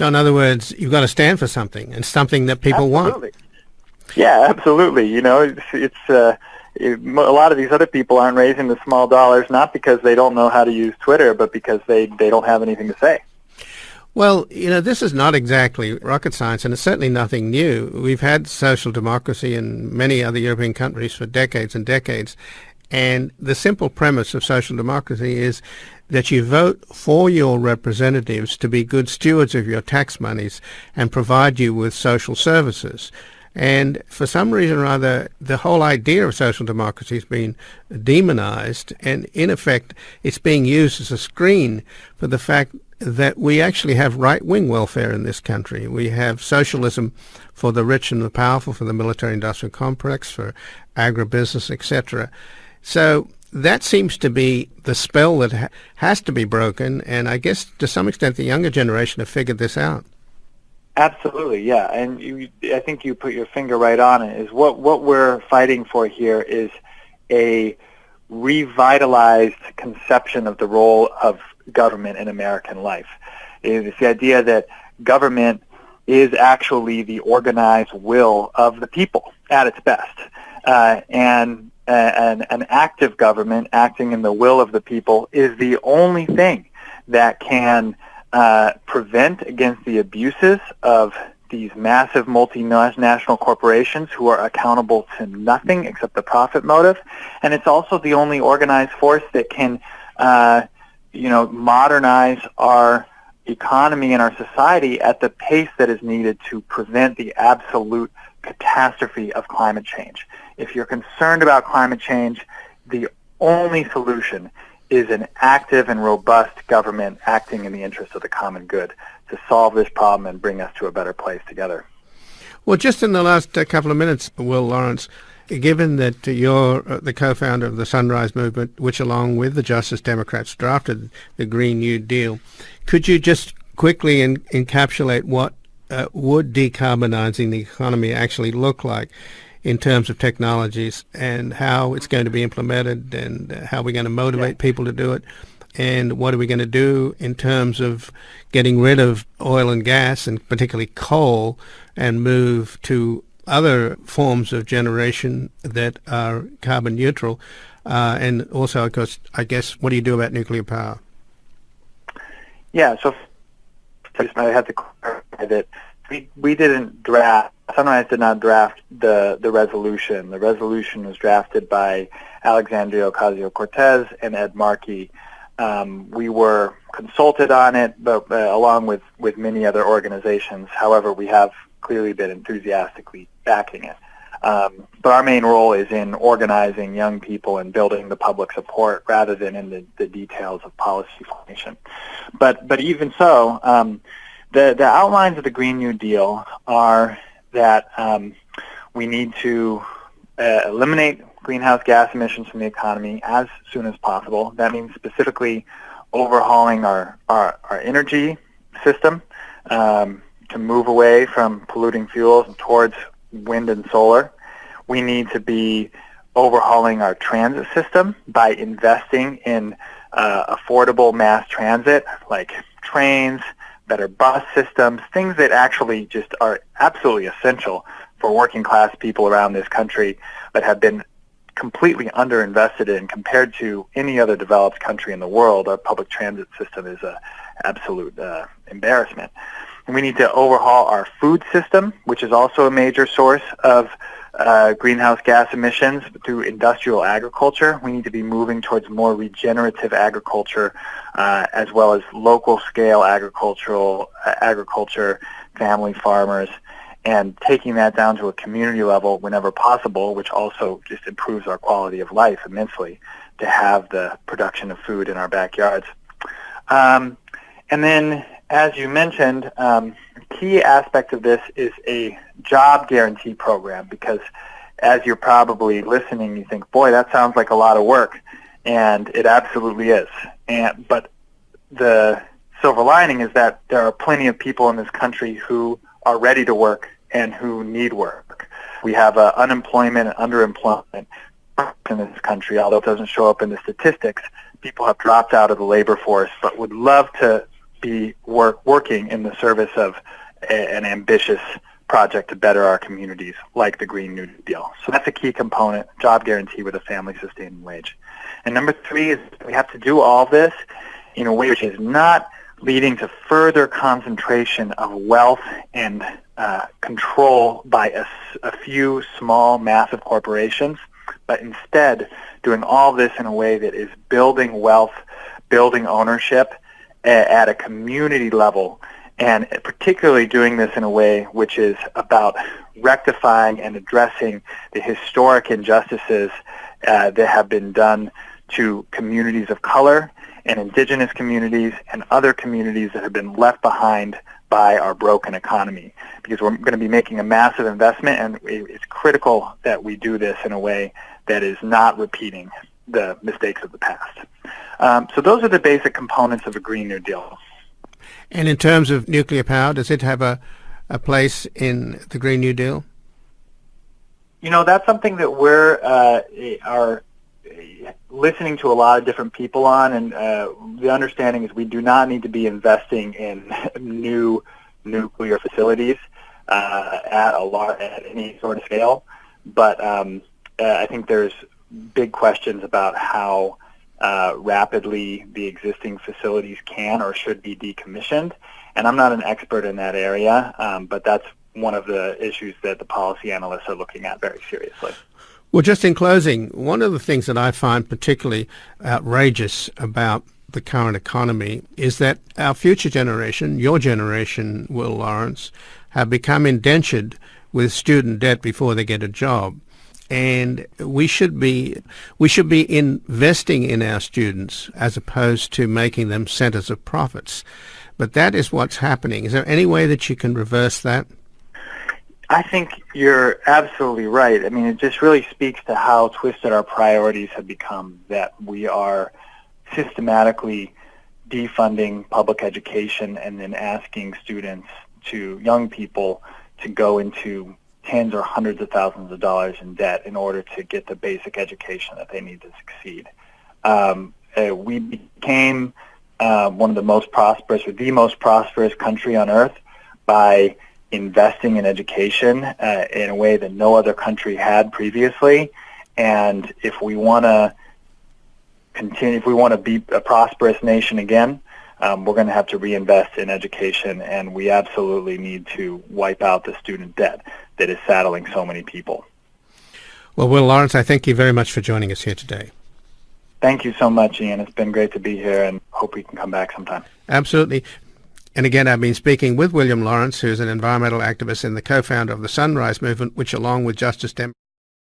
So in other words, you've got to stand for something, and something that people Absolutely. want. Yeah, absolutely. You know, a lot of these other people aren't raising the small dollars not because they don't know how to use Twitter, but because they don't have anything to say. Well, this is not exactly rocket science, and it's certainly nothing new. We've had social democracy in many other European countries for decades and decades, and the simple premise of social democracy is that you vote for your representatives to be good stewards of your tax monies and provide you with social services. And for some reason or other, the whole idea of social democracy has been demonized, and in effect, it's being used as a screen for the fact that we actually have right-wing welfare in this country. We have socialism for the rich and the powerful, for the military-industrial complex, for agribusiness, etc. So that seems to be the spell that has to be broken, and I guess to some extent the younger generation have figured this out. Absolutely, yeah, and I think you put your finger right on it. Is what we're fighting for here is a revitalized conception of the role of government in American life. It's the idea that government is actually the organized will of the people at its best, and an active government acting in the will of the people is the only thing that can prevent against the abuses of these massive multinational corporations who are accountable to nothing except the profit motive. And it's also the only organized force that can, modernize our economy and our society at the pace that is needed to prevent the absolute catastrophe of climate change. If you're concerned about climate change, the only solution is an active and robust government acting in the interest of the common good to solve this problem and bring us to a better place together. Well, just in the last couple of minutes, Will Lawrence, given that you're the co-founder of the Sunrise Movement, which along with the Justice Democrats drafted the Green New Deal, could you just quickly encapsulate what would decarbonizing the economy actually look like in terms of technologies and how it's going to be implemented and how we're going to motivate people to do it? And what are we going to do in terms of getting rid of oil and gas, and particularly coal, and move to other forms of generation that are carbon neutral? And also, of course, I guess, what do you do about nuclear power? Yeah, so I have to clarify that we didn't draft, Sunrise did not draft the resolution. The resolution was drafted by Alexandria Ocasio-Cortez and Ed Markey. We were consulted on it, but along with many other organizations. However, we have clearly been enthusiastically backing it. But our main role is in organizing young people and building the public support rather than in the details of policy formation. But even so, the outlines of the Green New Deal are that we need to eliminate greenhouse gas emissions from the economy as soon as possible. That means specifically overhauling our energy system to move away from polluting fuels and towards wind and solar. We need to be overhauling our transit system by investing in affordable mass transit like trains, better bus systems, things that actually just are absolutely essential for working class people around this country but have been completely underinvested in compared to any other developed country in the world. Our public transit system is an absolute embarrassment. And we need to overhaul our food system, which is also a major source of greenhouse gas emissions through industrial agriculture. We need to be moving towards more regenerative agriculture as well as local scale agriculture, family farmers, and taking that down to a community level whenever possible, which also just improves our quality of life immensely to have the production of food in our backyards. And then, as you mentioned, a key aspect of this is a job guarantee program, because as you're probably listening, you think, boy, that sounds like a lot of work, and it absolutely is. But the silver lining is that there are plenty of people in this country who are ready to work and who need work. We have unemployment and underemployment in this country, although it doesn't show up in the statistics. People have dropped out of the labor force but would love to be working in the service of an ambitious project to better our communities, like the Green New Deal. So that's a key component, job guarantee with a family-sustaining wage. And number 3 is we have to do all this in a way which is not leading to further concentration of wealth and control by a few small, massive corporations, but instead doing all this in a way that is building wealth, building ownership at a community level, and particularly doing this in a way which is about rectifying and addressing the historic injustices that have been done to communities of color and indigenous communities and other communities that have been left behind by our broken economy. Because we're going to be making a massive investment, and it's critical that we do this in a way that is not repeating the mistakes of the past. So those are the basic components of a Green New Deal. And in terms of nuclear power, does it have a place in the Green New Deal? You know, that's something that we're are listening to a lot of different people on, and the understanding is we do not need to be investing in new nuclear facilities at any sort of scale. But I think there's big questions about how rapidly the existing facilities can or should be decommissioned. And I'm not an expert in that area, but that's one of the issues that the policy analysts are looking at very seriously. Well, just in closing, one of the things that I find particularly outrageous about the current economy is that our future generation, your generation, Will Lawrence, have become indentured with student debt before they get a job. And we should be investing in our students as opposed to making them centers of profits. But that is what's happening. Is there any way that you can reverse that? I think you're absolutely right. I mean, it just really speaks to how twisted our priorities have become, that we are systematically defunding public education and then asking students, young people, to go into tens or hundreds of thousands of dollars in debt in order to get the basic education that they need to succeed. We became one of the most prosperous, or the most prosperous country on earth by investing in education in a way that no other country had previously. And if we want to continue, if we want to be a prosperous nation again, we're going to have to reinvest in education, and we absolutely need to wipe out the student debt that is saddling so many people. Well, Will Lawrence, I thank you very much for joining us here today. Thank you so much, Ian. It's been great to be here, and hope we can come back sometime. Absolutely. And again, I've been speaking with William Lawrence, who's an environmental activist and the co-founder of the Sunrise Movement, which, along with Justice Dem